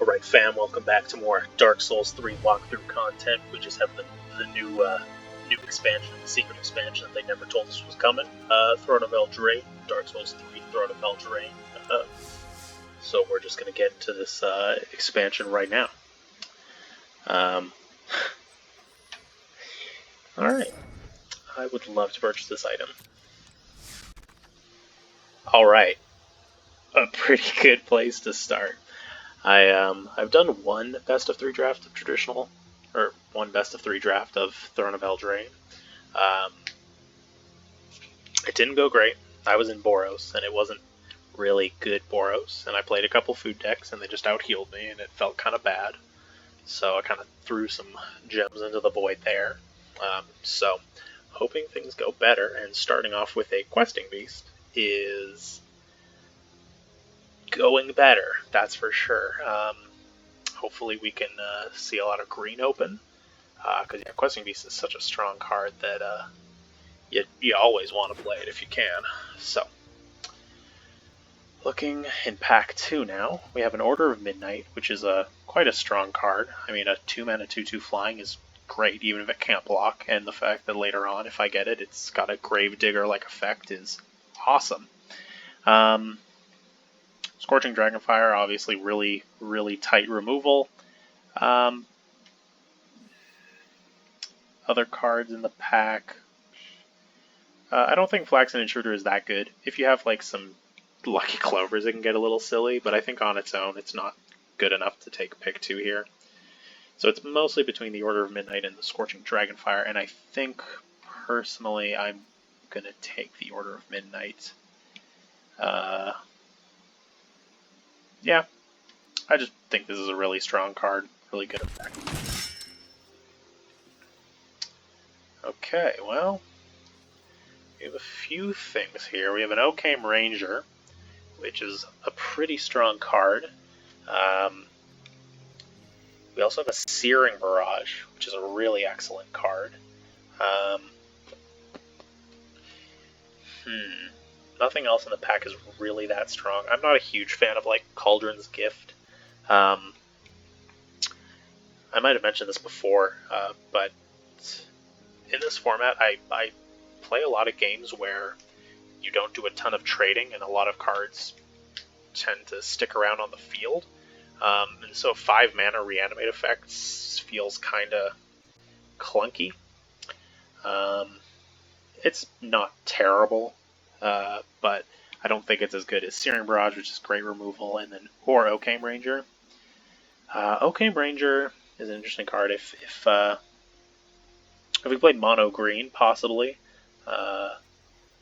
Alright fam, welcome back to more Dark Souls 3 walkthrough content. We just have the new expansion, the secret expansion that they never told us was coming. Throne of Eldraine, Dark Souls 3, Throne of Eldraine. So we're just going to get into this expansion right now. Alright, I would love to purchase this item. Alright, a pretty good place to start. I've done one best of 3 draft of traditional, or one best of 3 draft of Throne of Eldraine. It didn't go great. I was in Boros, and it wasn't really good Boros, and I played a couple food decks, and they just out-healed me, and it felt kind of bad. So I kind of threw some gems into the void there. So, hoping things go better, and starting off with a questing beast is going better, that's for sure. Hopefully we can see a lot of green open, because questing beast is such a strong card that you always want to play it if you can. So, looking in pack 2 now, we have an Order of Midnight, which is quite a strong card. I mean, a 2-mana 2/2 flying is great, even if it can't block, and the fact that later on, if I get it, it's got a Gravedigger-like effect is awesome. Scorching Dragonfire, obviously really, really tight removal. Other cards in the pack. I don't think Flaxen Intruder is that good. If you have like some Lucky Clovers, it can get a little silly, but I think on its own, it's not good enough to take pick 2 here. So it's mostly between the Order of Midnight and the Scorching Dragonfire, and I think, personally, I'm going to take the Order of Midnight. Yeah, I just think this is a really strong card, really good effect. Okay, well, we have a few things here. We have an Oakhame Ranger, which is a pretty strong card. We also have a Searing Barrage, which is a really excellent card. Nothing else in the pack is really that strong. I'm not a huge fan of like Cauldron's Gift. I might have mentioned this before, but in this format, I play a lot of games where you don't do a ton of trading, and a lot of cards tend to stick around on the field. And so 5 mana reanimate effects feels kind of clunky. It's not terrible, but I don't think it's as good as Searing Barrage, which is great removal, and then or Oakhame Ranger. Oakhame Ranger is an interesting card. If we played mono green, possibly,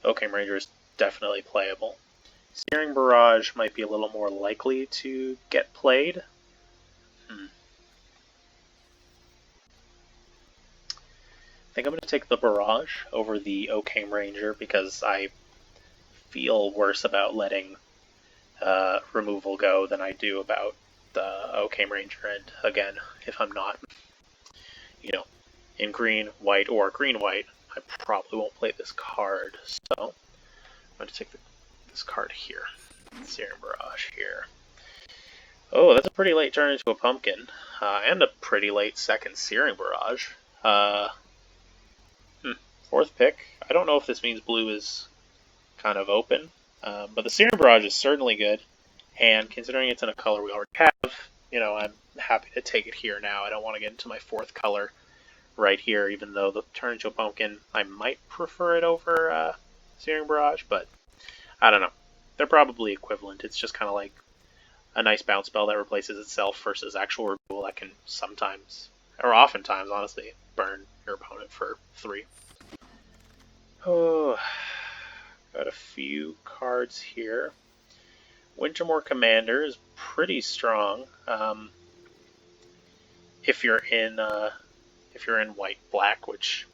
Oakhame Ranger is definitely playable. Searing Barrage might be a little more likely to get played. I think I'm going to take the Barrage over the Oakhame Ranger because I feel worse about letting removal go than I do about the Oakhame Ranger. And again, if I'm not, in green, white, or green-white, I probably won't play this card. So I'm going to take this card here. Searing Barrage here. Oh, that's a pretty late turn into a pumpkin. And a pretty late second Searing Barrage. 4th pick. I don't know if this means blue is kind of open. But the Searing Barrage is certainly good. And considering it's in a color we already have, I'm happy to take it here now. I don't want to get into my 4th color right here, even though the turn into a pumpkin, I might prefer it over Searing Barrage, but I don't know. They're probably equivalent. It's just kind of like a nice bounce spell that replaces itself versus actual removal that can sometimes, or oftentimes, honestly, burn your opponent for 3. Oh, got a few cards here. Wintermoor Commander is pretty strong. If you're in white-black, which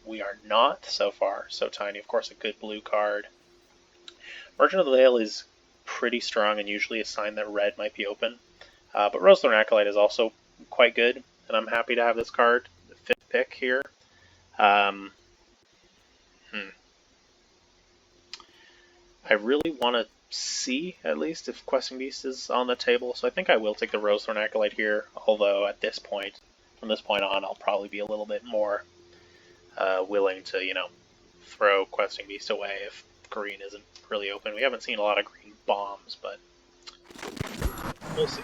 we are not so far. So Tiny, of course, a good blue card. Merchant of the Veil is pretty strong and usually a sign that red might be open. But Rosethorn Acolyte is also quite good, and I'm happy to have this card. The 5th pick here. I really want to see, at least, if Questing Beast is on the table. So I think I will take the Rosethorn Acolyte here, although at this point, from this point on, I'll probably be a little bit more willing to, you know, throw Questing Beast away if green isn't really open. We haven't seen a lot of green bombs, but we'll see.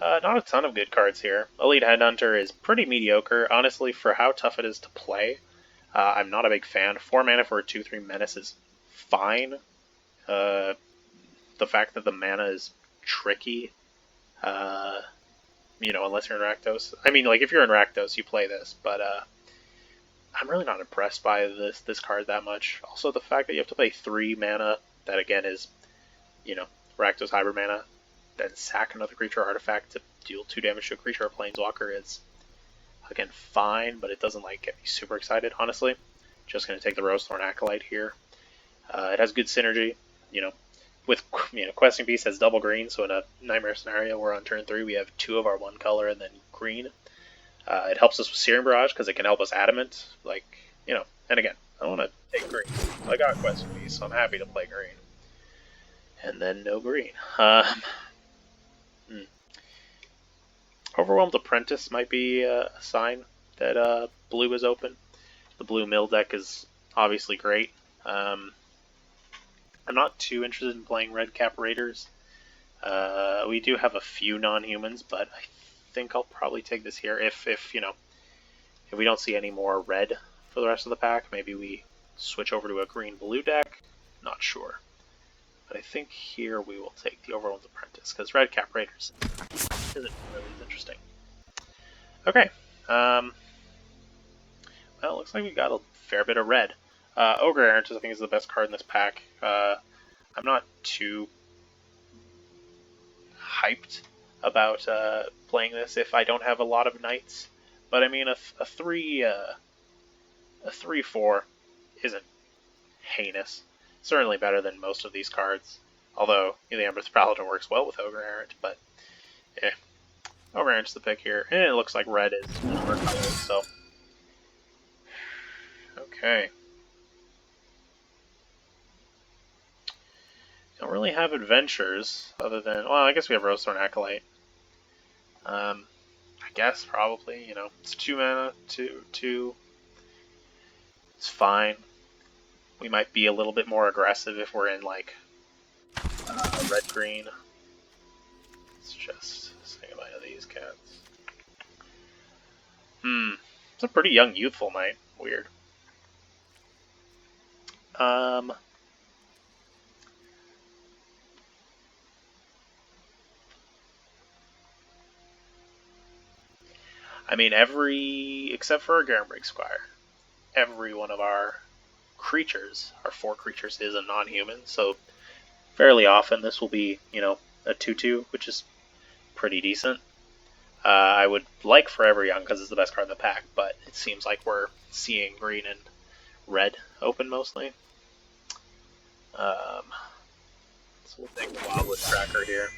Not a ton of good cards here. Elite Headhunter is pretty mediocre, honestly, for how tough it is to play. I'm not a big fan. 4 mana for a 2/3 Menace is fine. The fact that the mana is tricky, you know, unless you're in Rakdos. I mean, like, if you're in Rakdos, you play this, but I'm really not impressed by this card that much. Also, the fact that you have to pay 3 mana, that again is, you know, Rakdos Hybrid mana, then sack another creature artifact to deal 2 damage to a creature or planeswalker is, again, fine, but it doesn't, like, get me super excited, honestly. Just going to take the Rosethorn Acolyte here. It has good synergy, you know, with, you know, Questing Beast has double green, so in a Nightmare scenario where on turn 3 we have 2 of our 1 color and then green. It helps us with Searing Barrage because it can help us Adamant, like, you know, and again, I want to take green. I got Questing Beast, so I'm happy to play green. And then no green. Overwhelmed Apprentice might be a sign that blue is open. The blue mill deck is obviously great. I'm not too interested in playing Red Cap Raiders. We do have a few non-humans, but I think I'll probably take this here. If you know, if we don't see any more red for the rest of the pack, maybe we switch over to a green-blue deck. Not sure. But I think here we will take the Overwhelmed Apprentice, because Red Cap Raiders isn't really as interesting. Okay. Well, it looks like we got a fair bit of red. Ogre Errant, I think, is the best card in this pack. I'm not too hyped about playing this if I don't have a lot of knights. But I mean, a 3/4 isn't heinous. Certainly better than most of these cards. Although, you know, the Ember's Paladin works well with Ogre Errant, but Ogre Errant's the pick here. And it looks like red is our color, so. Okay. Don't really have adventures other than, well, I guess we have Rosethorn Acolyte. I guess probably, you know, it's 2 mana, 2. It's fine. We might be a little bit more aggressive if we're in, like, red-green. Let's just say goodbye to these cats. It's a pretty young, youthful knight. Weird. I mean, except for a Garenbrig Squire, every one of our creatures, our 4 creatures, is a non-human, so fairly often this will be, you know, a 2/2, which is pretty decent. I would like Forever Young because it's the best card in the pack, but it seems like we're seeing green and red open mostly. So we'll take the Wildwood Tracker here.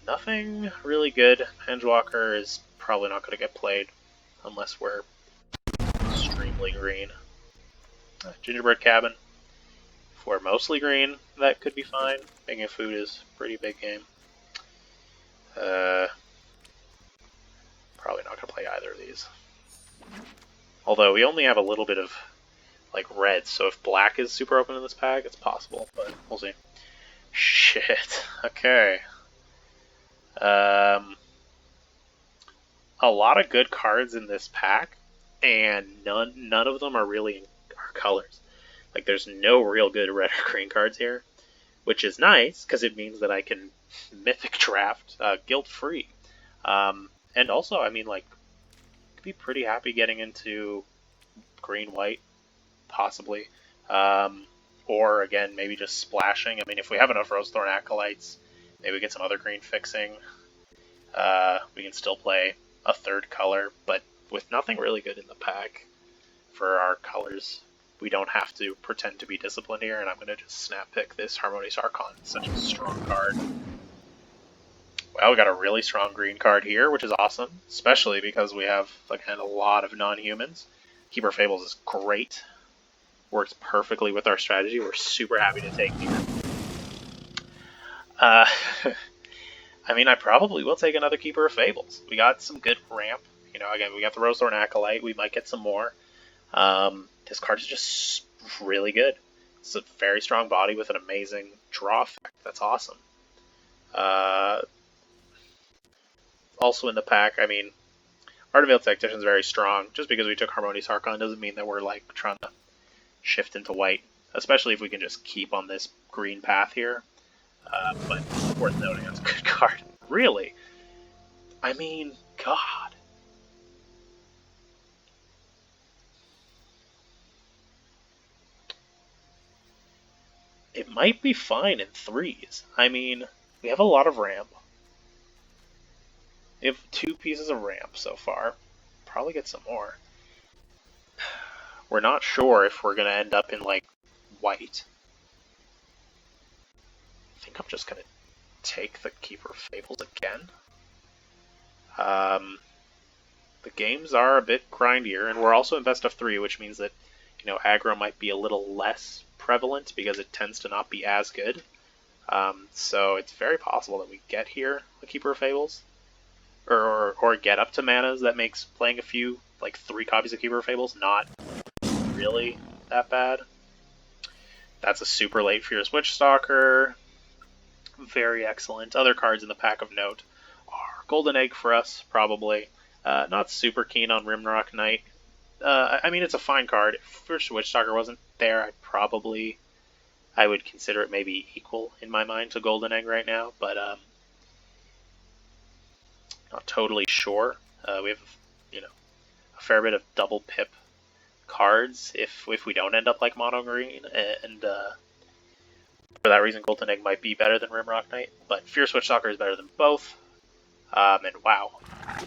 Nothing really good. Hengewalker is probably not going to get played unless we're extremely green. Gingerbread Cabin. If we're mostly green, that could be fine. Making food is a pretty big game. Probably not going to play either of these. Although we only have a little bit of, like, red, so if black is super open in this pack, it's possible, but we'll see. Shit. Okay. A lot of good cards in this pack, and none of them are really in our colors. Like, there's no real good red or green cards here, which is nice, because it means that I can mythic draft guilt-free. And also, I mean, like, I'd be pretty happy getting into green-white, possibly. Or, again, maybe just splashing. I mean, if we have enough Rosethorn Acolytes, maybe get some other green fixing. We can still play a 3rd color, but with nothing really good in the pack for our colors, we don't have to pretend to be disciplined here, and I'm going to just snap pick this Harmonious Archon. It's such a strong card. Well, we got a really strong green card here, which is awesome, especially because we have, again, a lot of non-humans. Keeper Fables is great. Works perfectly with our strategy. We're super happy to take here. I mean, I probably will take another Keeper of Fables. We got some good ramp. You know, again, we got the Rosethorn Acolyte. We might get some more. This card is just really good. It's a very strong body with an amazing draw effect. That's awesome. Also in the pack, I mean, Art of Veiled Tactician is very strong. Just because we took Harmonious Archon doesn't mean that we're like trying to shift into white, especially if we can just keep on this green path here. But worth noting, that's a good card. Really? I mean, God. It might be fine in 3s. I mean, we have a lot of ramp. We have 2 pieces of ramp so far. Probably get some more. We're not sure if we're going to end up in, like, white. I think I'm just going to take the Keeper of Fables again. The games are a bit grindier, and we're also in best of 3, which means that, you know, aggro might be a little less prevalent because it tends to not be as good. So it's very possible that we get here a Keeper of Fables, or get up to manas that makes playing a few, like 3 copies of Keeper of Fables, not really that bad. That's a super late Fierce Witchstalker. Very excellent. Other cards in the pack of note are Golden Egg for us, probably. Not super keen on Rimrock Knight. I mean, it's a fine card. If Fierce Witchstalker wasn't there, I would consider it maybe equal in my mind to Golden Egg right now, but not totally sure. We have, you know, a fair bit of double pip cards if we don't end up like mono green, and for that reason, Golden Egg might be better than Rimrock Knight, but Fierce Witchstalker is better than both. And wow,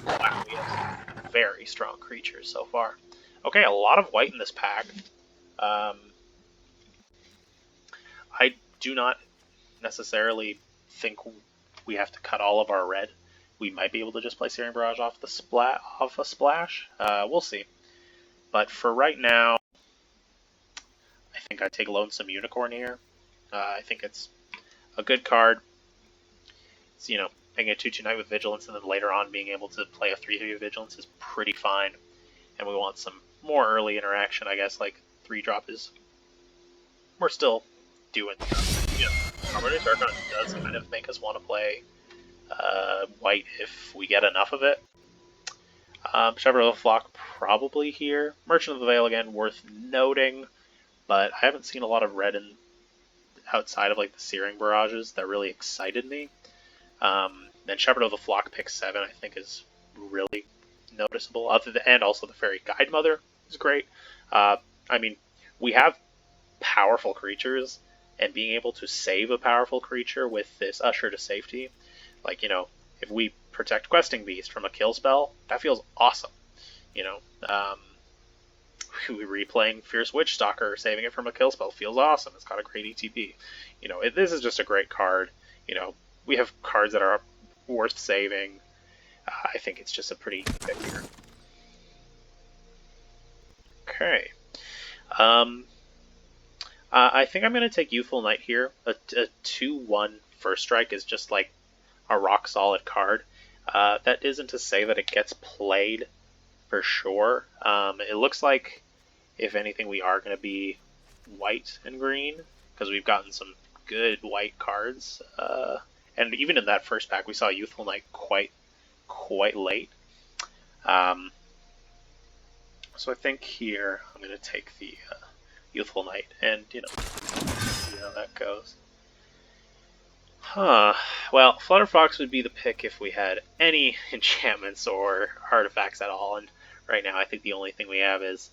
we have some very strong creatures so far. Okay, a lot of white in this pack. I do not necessarily think we have to cut all of our red. We might be able to just play Searing Barrage off a splash. We'll see. But for right now, I think I take Lonesome Unicorn here. I think it's a good card. It's, you know, making a 2/2 Knight with Vigilance, and then later on being able to play a 3/3 with Vigilance is pretty fine. And we want some more early interaction, I guess, like 3-drop is... We're still doing stuff. You know, Harmonious Archon does kind of make us want to play white if we get enough of it. Shepherd of the Flock probably here. Merchant of the Veil, again, worth noting, but I haven't seen a lot of red outside of like the Searing Barrages that really excited me. Then Shepherd of the Flock pick 7 I think is really noticeable. And also the Fairy Guide Mother is great. I mean, we have powerful creatures, and being able to save a powerful creature with this Usher to Safety, like, you know, if we protect Questing Beast from a kill spell, that feels awesome. You know, replaying Fierce Witchstalker, saving it from a kill spell feels awesome. It's got a great ETB. You know, this is just a great card. You know, we have cards that are worth saving. I think it's just a pretty good here. Okay. I think I'm going to take Youthful Knight here. A 2/1 First Strike is just like a rock-solid card. That isn't to say that it gets played for sure. It looks like, if anything, we are going to be white and green, because we've gotten some good white cards. And even in that first pack, we saw Youthful Knight quite late. So I think here I'm going to take the Youthful Knight, and, you know, see how that goes. Well, Flutterfox would be the pick if we had any enchantments or artifacts at all, and right now I think the only thing we have is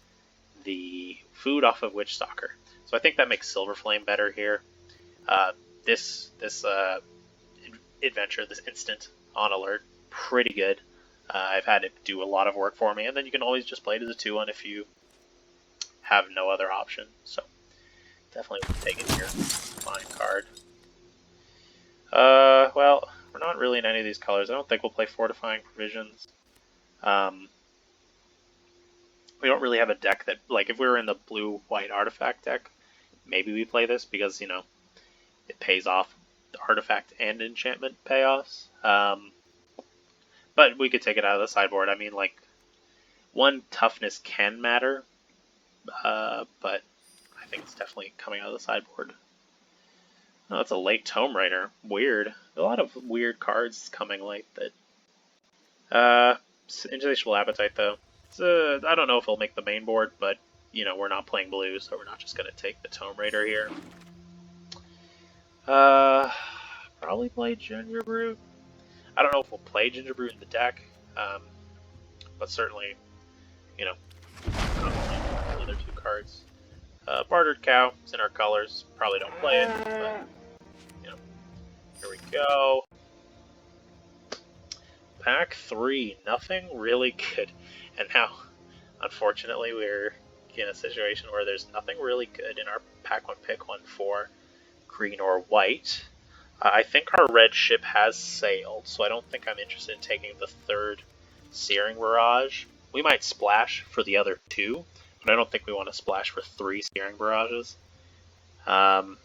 the food off of Witchstalker. So I think that makes Silver Flame better here. This adventure, this instant on alert, pretty good. I've had it do a lot of work for me, and then you can always just play it as a 2/1 if you have no other option. So definitely take it here. Fine card. Well, we're not really in any of these colors. I don't think we'll play Fortifying Provisions. We don't really have a deck that, like, if we were in the blue-white artifact deck, maybe we play this because, you know, it pays off the artifact and enchantment payoffs. But we could take it out of the sideboard. I mean, like, one, toughness can matter, but I think it's definitely coming out of the sideboard. Oh, that's a late Tome Raider. Weird. A lot of weird cards coming late that... Insatiable Appetite, though. I don't know if it'll make the main board, but, you know, we're not playing blue, so we're not just going to take the Tome Raider here. Probably play Gingerbrute. I don't know if we'll play Gingerbrute in the deck, but certainly, you know, the other two cards. Bartered Cow, it's in our colors. Probably don't play it, but, you know, here we go. Pack 3, nothing really good. And now, unfortunately, we're in a situation where there's nothing really good in our pack 1 pick 1 for green or white. I think our red ship has sailed, so I don't think I'm interested in taking the third Searing Barrage. We might splash for the other two, but I don't think we want to splash for 3 Searing Barrages. So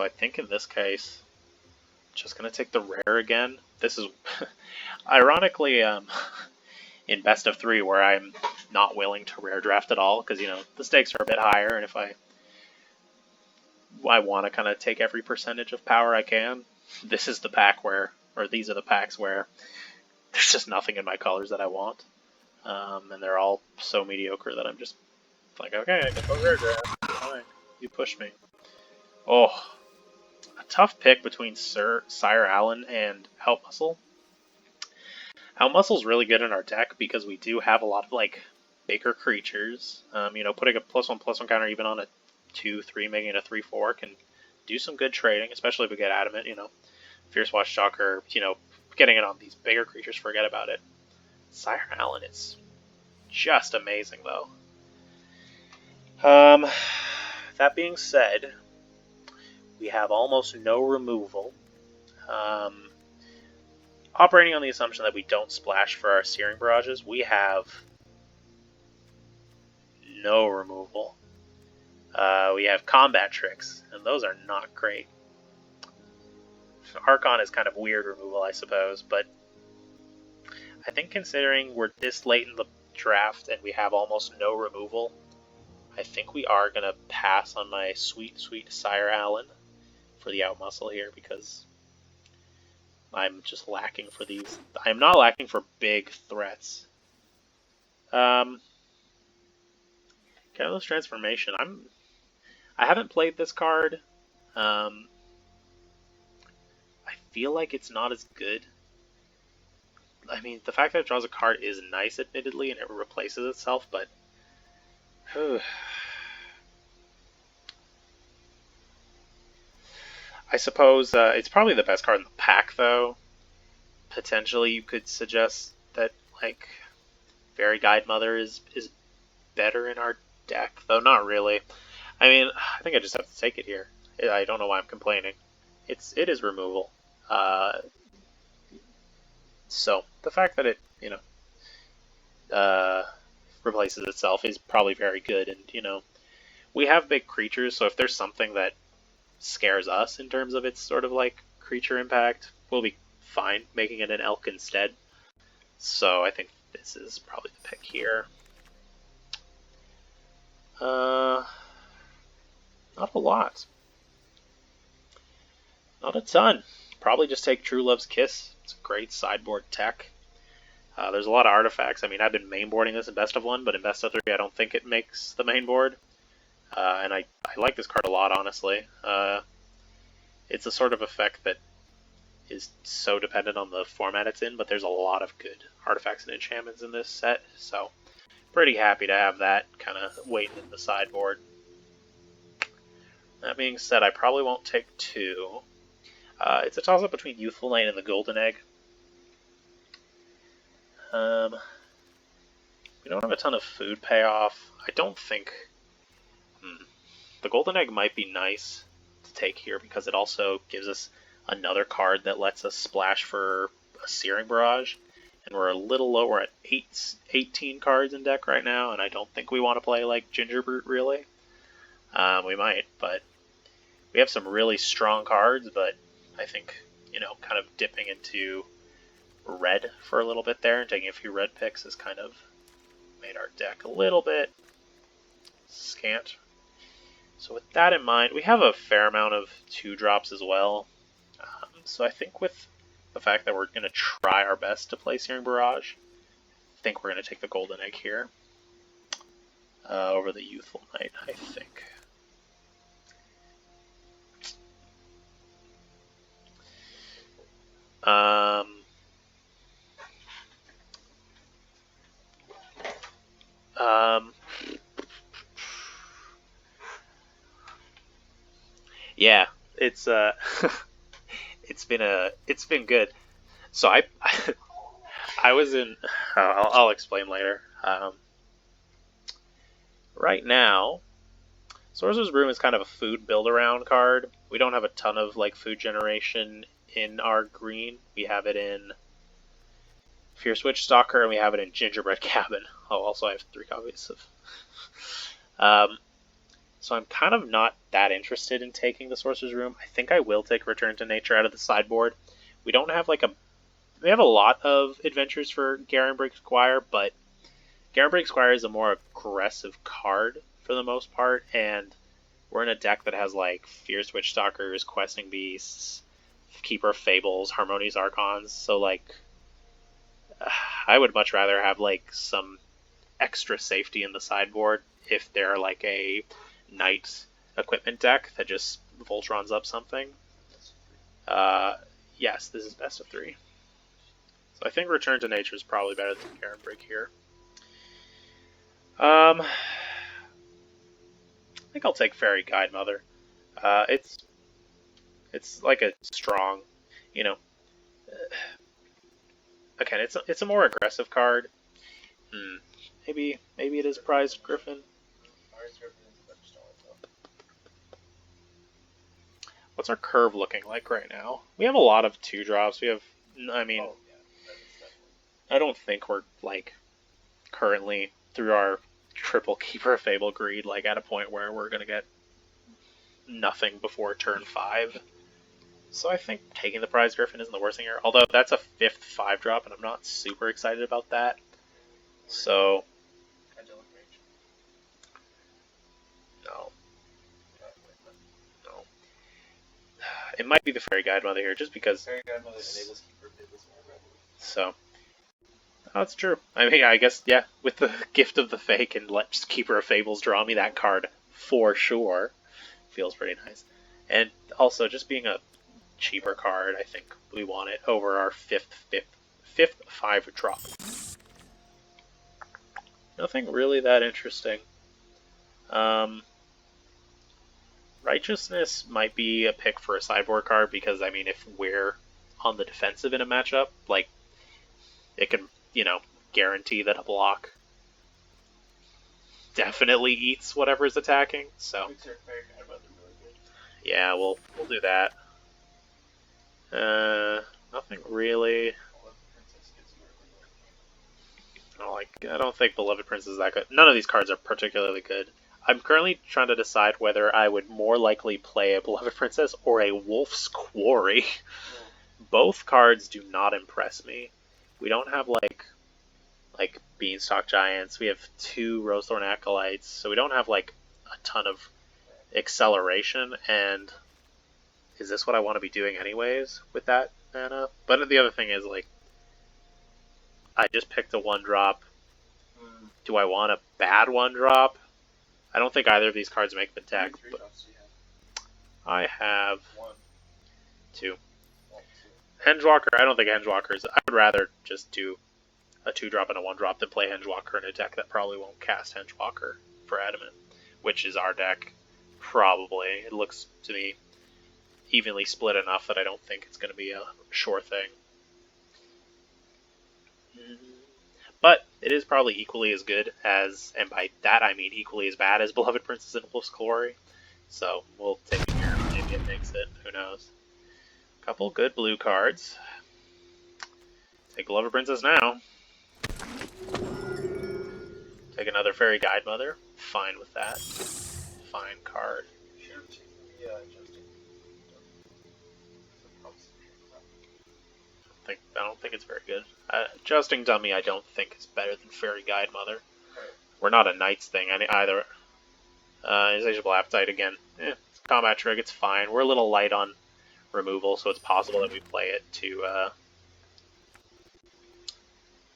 I think in this case, just going to take the rare again. This is, ironically, in best of 3, where I'm not willing to rare draft at all, because, you know, the stakes are a bit higher, and if I want to kind of take every percentage of power I can, this is the pack where, or these are the packs where there's just nothing in my colors that I want. And they're all so mediocre that I'm just like, okay, I can go rare draft. Fine, you push me. Oh, a tough pick between Sire Allen and Help Muscle. Help Muscle's really good in our deck because we do have a lot of, like, bigger creatures. You know, putting a +1/+1 counter even on a 2/3, making it a 3/4 can do some good trading, especially if we get Adamant, you know. Fierce Watchstalker, you know, getting it on these bigger creatures, forget about it. Sire Allen is just amazing, though. That being said, we have almost no removal. Operating on the assumption that we don't splash for our Searing Barrages, we have no removal. We have Combat Tricks, and those are not great. Archon is kind of weird removal, I suppose, but I think considering we're this late in the draft and we have almost no removal, I think we are going to pass on my sweet, sweet Sire Allen for the out muscle here, because I'm just lacking for these. I'm not lacking for big threats. Catalyst Transformation. I haven't played this card. I feel like it's not as good. I mean, the fact that it draws a card is nice, admittedly, and it replaces itself, but... I suppose it's probably the best card in the pack, though. Potentially, you could suggest that, like, Fairy Guide Mother is better in our deck, though not really. I mean, I think I just have to take it here. I don't know why I'm complaining. It is removal. So the fact that it, you know, replaces itself is probably very good. And, you know, we have big creatures, so if there's something that scares us in terms of its sort of like creature impact, we'll be fine making it an elk instead. So I think this is probably the pick here. Not a lot. Not a ton. Probably just take True Love's Kiss. It's a great sideboard tech. There's a lot of artifacts. I mean, I've been mainboarding this in Best of 1, but in Best of 3 I don't think it makes the main board. And I like this card a lot, honestly. It's a sort of effect that is so dependent on the format it's in, but there's a lot of good artifacts and enchantments in this set, so pretty happy to have that kind of waiting in the sideboard. That being said, I probably won't take 2. It's a toss-up between Youthful Knight and the Golden Egg. We don't have a ton of food payoff. I don't think... The Golden Egg might be nice to take here because it also gives us another card that lets us splash for a Searing Barrage. and we're a little low. We're at 18 cards in deck right now, and I don't think we want to play like Gingerbrute really. We might, but we have some really strong cards, but I think, you know, kind of dipping into red for a little bit there and taking a few red picks has kind of made our deck a little bit scant. So with that in mind, we have a fair amount of 2-drops as well. So I think with the fact that we're going to try our best to play Searing Barrage, I think we're going to take the Golden Egg here over the Youthful Knight, I think. Yeah, it's it's been good. So I was in. I'll explain later. Right now, Sorcerer's Room is kind of a food build-around card. We don't have a ton of like food generation in our green. We have it in Fierce Witch Stalker, and we have it in Gingerbread Cabin. Oh, also I have 3 copies of. So I'm kind of not that interested in taking the Sorcerer's Room. I think I will take Return to Nature out of the sideboard. We don't have like we have a lot of adventures for Garenbrig Squire, but Garenbrig Squire is a more aggressive card for the most part, and we're in a deck that has like Fierce Witch Stalkers, Questing Beasts, Keeper of Fables, Harmonious Archons, so like I would much rather have like some extra safety in the sideboard if they're like a Knight equipment deck that just Voltrons up something. Yes, this is best of 3. So I think Return to Nature is probably better than Garenbrig here. I think I'll take Fairy Guide Mother. It's like a strong, you know. Again, it's a more aggressive card. Maybe it is Prized Griffin. What's our curve looking like right now? We have a lot of 2-drops. We have, I mean, I don't think we're like currently through our triple Keeper of Fable greed like at a point where we're gonna get nothing before turn 5. So I think taking the Prize Griffin isn't the worst thing here. Although that's a 5th 5-drop, and I'm not super excited about that. So no. It might be the Fairy Guide Mother here, just because. Fairy Guide Mother enables Keeper of Fables more readily. So. Oh, that's true. I mean, I guess, yeah, with the Gift of the Fake and let Keeper of Fables draw me that card for sure. Feels pretty nice. And also, just being a cheaper card, I think we want it over our 5th 5-drop. Nothing really that interesting. Righteousness might be a pick for a sideboard card because, I mean, if we're on the defensive in a matchup, like, it can, you know, guarantee that a block definitely eats whatever's attacking. So, yeah, we'll do that. Nothing really. I don't think Beloved Princess is that good. None of these cards are particularly good. I'm currently trying to decide whether I would more likely play a Beloved Princess or a Wolf's Quarry. Both cards do not impress me. We don't have like Beanstalk Giants. We have 2 Rosethorn Acolytes, so we don't have like a ton of acceleration. And is this what I want to be doing anyways with that mana? But the other thing is, like, I just picked a 1-drop. Do I want a bad 1-drop? I don't think either of these cards make the deck. But I have 2. Hengewalker, I don't think Hengewalker's. I would rather just do a 2-drop and a 1-drop than play Hengewalker in a deck that probably won't cast Hengewalker for Adamant, which is our deck. Probably. It looks to me evenly split enough that I don't think it's going to be a sure thing. But it is probably equally as good as, and by that I mean equally as bad as Beloved Princess and Wolf's Glory. So we'll take it here. Maybe it makes it. Who knows? Couple good blue cards. Take Lover Princess now. Take another Fairy Guide Mother. Fine with that. Fine card. I don't think it's very good. Adjusting Dummy I don't think is better than Fairy Guide Mother. We're not a Knights thing either. Insatiable Appetite again. It's a combat trick, it's fine. We're a little light on removal, so it's possible that we play it to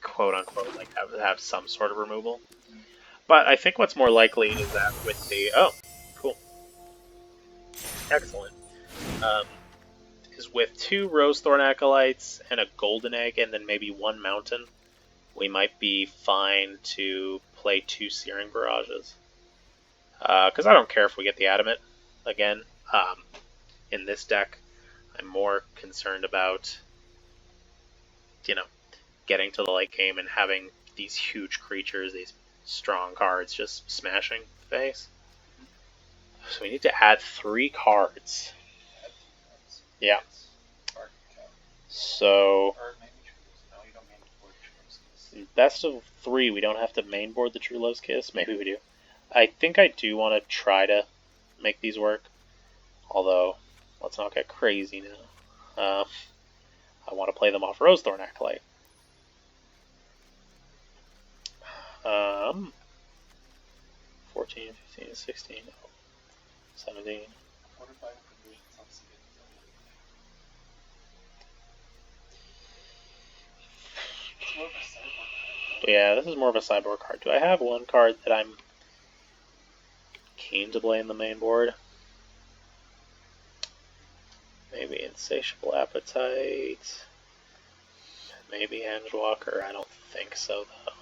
quote unquote like have some sort of removal. But I think what's more likely is that with the cool. Excellent. Is with 2 Rosethorn Acolytes and a Golden Egg and then maybe 1 Mountain, we might be fine to play 2 Searing Barrages. Because I don't care if we get the Adamant again. In this deck, I'm more concerned about, getting to the late game and having these huge creatures, these strong cards, just smashing face. So we need to add 3 cards. Yeah. So, best of 3, we don't have to mainboard the True Love's Kiss. Maybe we do. I think I do want to try to make these work. Although, let's not get crazy now. I want to play them off Rosethorn Acolyte. 14, 15, 16, 17. Yeah, this is more of a sideboard card. Do I have one card that I'm keen to play in the main board? Maybe Insatiable Appetite. Maybe Hengewalker. I don't think so, though.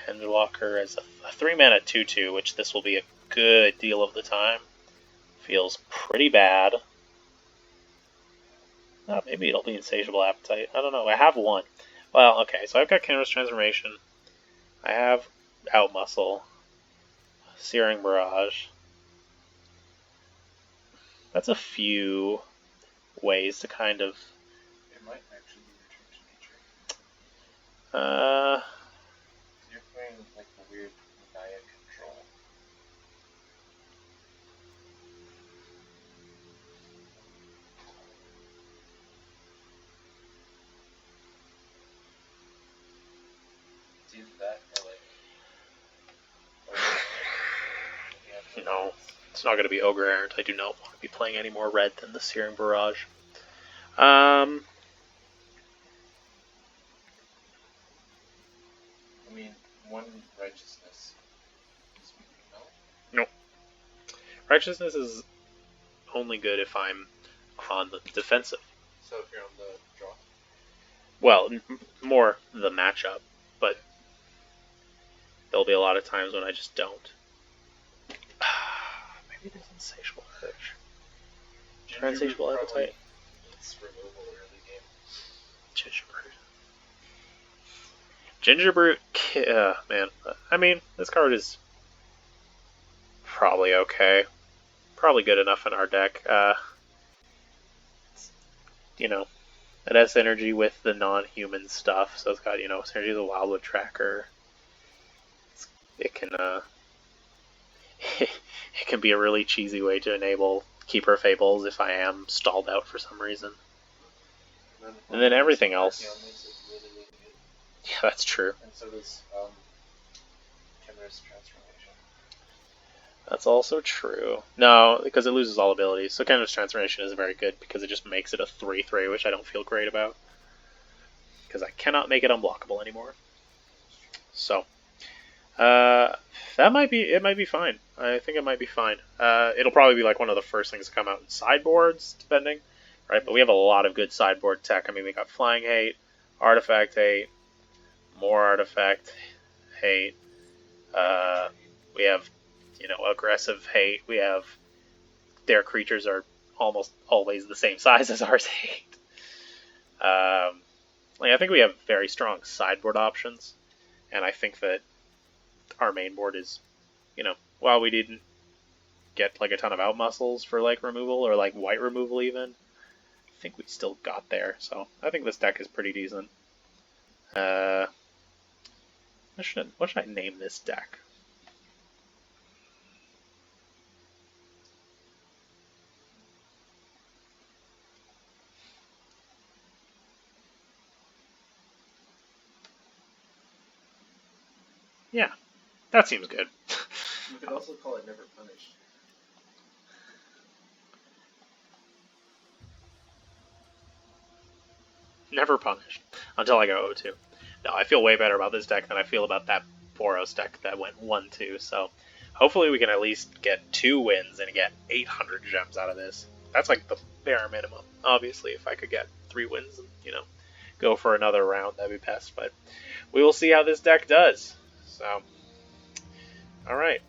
Hengewalker is a 3-mana 2/2, which this will be a good deal of the time. Feels pretty bad. Oh, maybe it'll be Insatiable Appetite. I don't know. I have one. Well, okay, so I've got Canvas Transformation. I have Outmuscle. Searing Barrage. That's a few ways to kind of... It might actually be Return to Nature. You're playing with like the weird Naya control. It's either that or like... No, it's not going to be Ogre Errant. I do not want to be playing any more red than the Searing Barrage. I mean, 1 Righteousness is no? No. Righteousness is only good if I'm on the defensive. So if you're on the draw? Well, more the matchup, but there'll be a lot of times when I just don't. Maybe there's Insatiable Urge. Try Insatiable Appetite. It's removal early game. Gingerbrute, man. I mean, this card is probably okay. Probably good enough in our deck. It has synergy with the non-human stuff, so it's got, synergy with the Wildwood Tracker. It can, it can be a really cheesy way to enable Keeper Fables if I am stalled out for some reason. And then everything else. Yeah, that's true. And so does Chimera's Transformation. That's also true. No, because it loses all abilities. So Canvas Transformation is very good because it just makes it a 3/3, which I don't feel great about. Because I cannot make it unblockable anymore. So, it might be fine. I think it might be fine. It'll probably be like one of the first things to come out in sideboards, depending. Right, but we have a lot of good sideboard tech. I mean, we got Flying Hate, Artifact Hate, more Artifact Hate. We have, Aggressive Hate. We have their creatures are almost always the same size as ours hate. I think we have very strong sideboard options, and I think that our main board is, while we didn't get like a ton of outmuscles for like removal or like white removal even, think we still got there, so I think this deck is pretty decent. What should I name this deck? Yeah, that seems good. You could also call it Never Punished. Never punished until I go 0-2. No, I feel way better about this deck than I feel about that Boros deck that went 1-2. So hopefully we can at least get 2 wins and get 800 gems out of this. That's like the bare minimum. Obviously, if I could get 3 wins and, go for another round, that'd be best. But we will see how this deck does. So, all right.